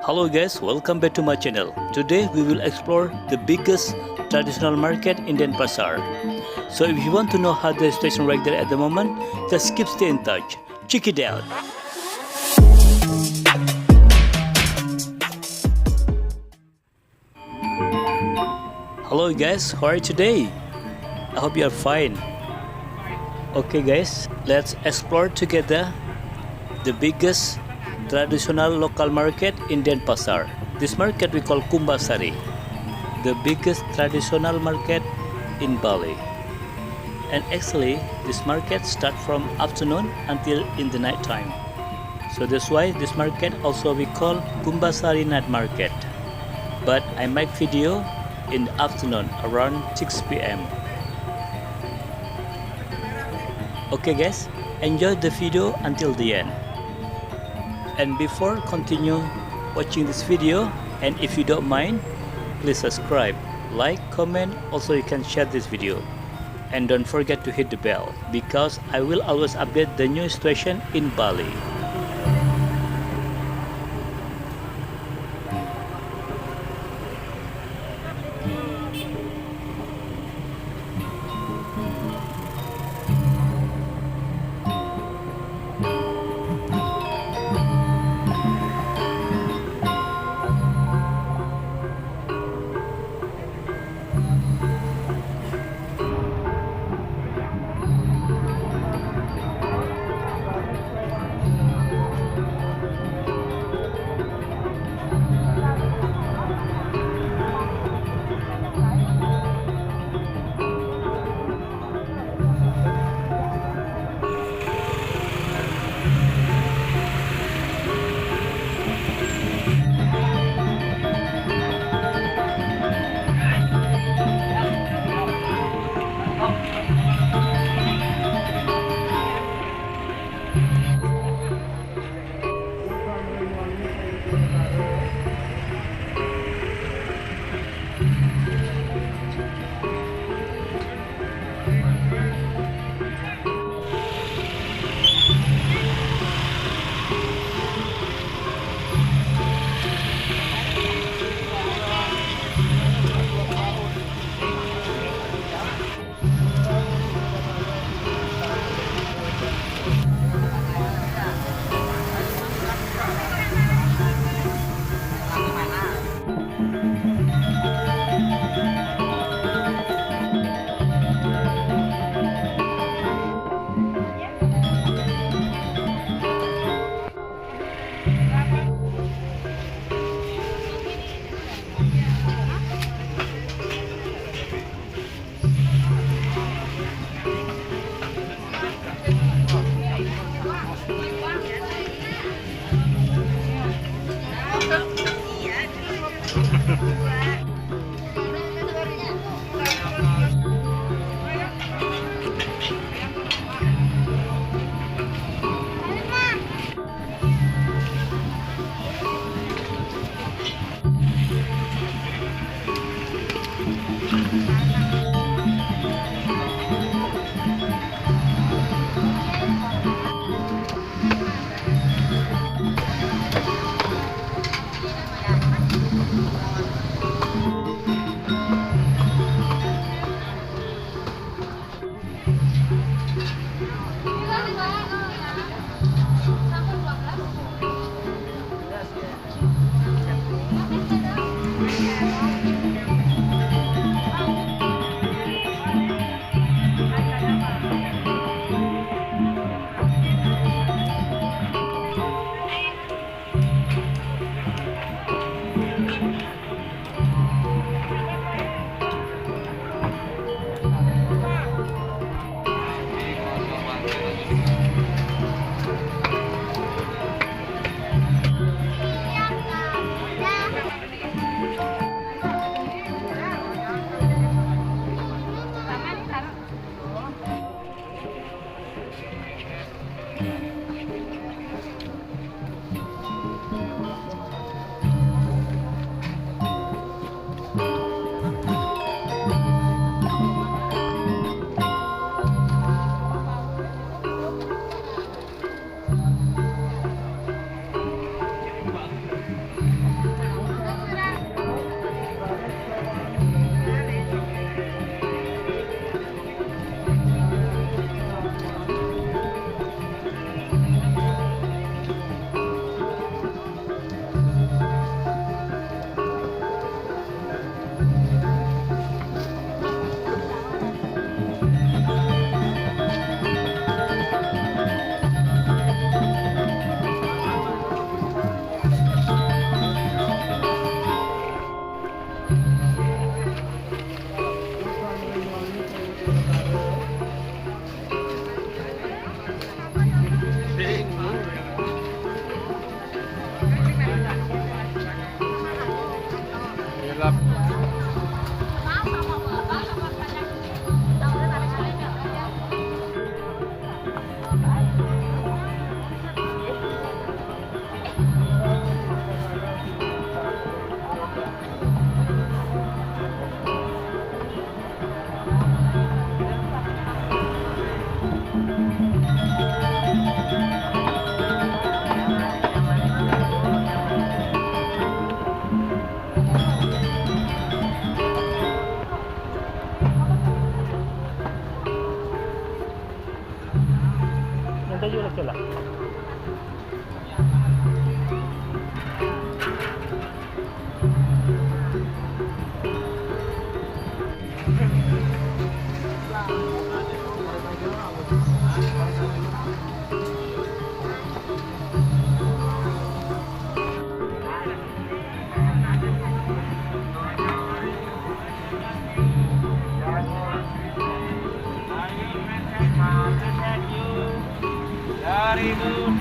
Hello guys, welcome back to my channel. Today we will explore the biggest traditional market in Denpasar. So if you want to know how the situation right there at the moment, just keep stay in touch. Check it out. Hello guys, how are you today? I hope you are fine. Okay guys, let's explore together the biggest traditional local market in Denpasar. This market we call Kumbasari, the biggest traditional market in Bali. And actually, this market starts from afternoon until in the night time. So that's why this market also we call Kumbasari Night Market. But I make video in the afternoon around 6 p.m. Okay guys, enjoy the video until the end. And before continue watching this video, and if you don't mind, please subscribe, like, comment, also you can share this video. And don't forget to hit the bell, because I will always update the new situation in Bali.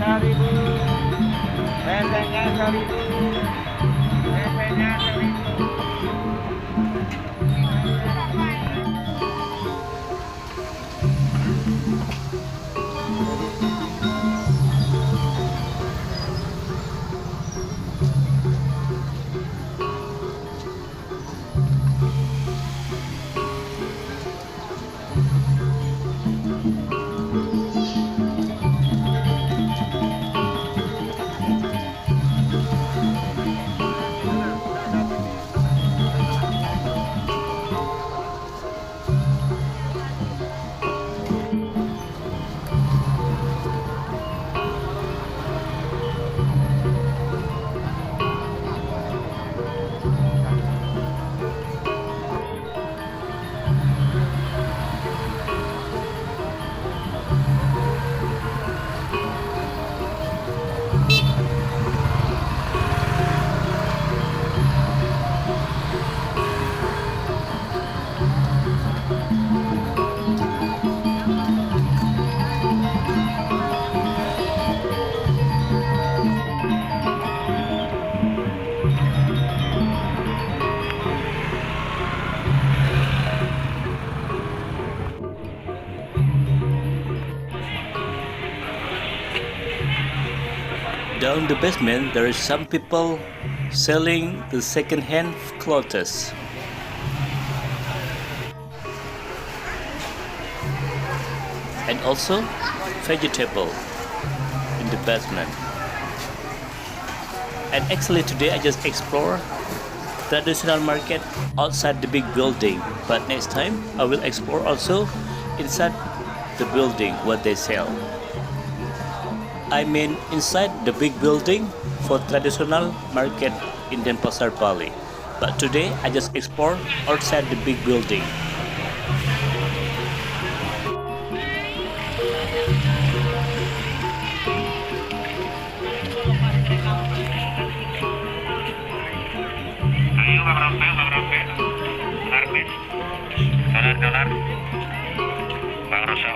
seribu, pesenya seribu, pesenya seribu. Down the basement, there is some people selling the second-hand clothes. And also vegetable in the basement. And actually today I just explore traditional market outside the big building, but next time I will explore also inside the building what they sell. I mean inside the big building for traditional market in Denpasar, Bali. But today I just explore outside the big building. Ayo Bang Rosa, Armin, dolar, Bang Rosa.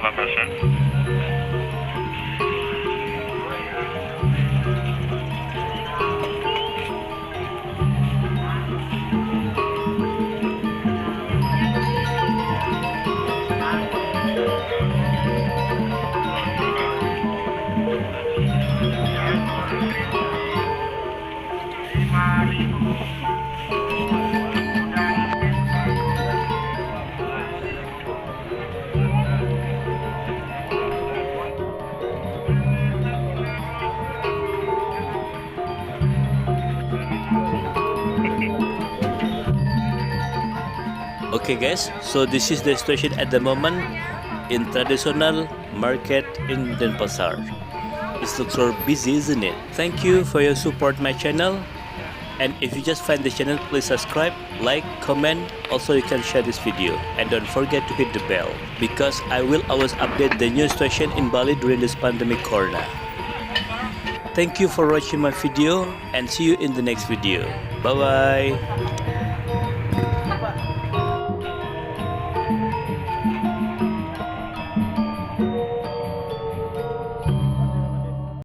Okay guys, so this is the situation at the moment in traditional market in Denpasar. It looks so busy, isn't it? Thank you for your support my channel, and if you just find the channel, please subscribe, like, comment. Also you can share this video, and don't forget to hit the bell because I will always update the new situation in Bali during this pandemic corona. Thank you for watching my video and see you in the next video. Bye bye.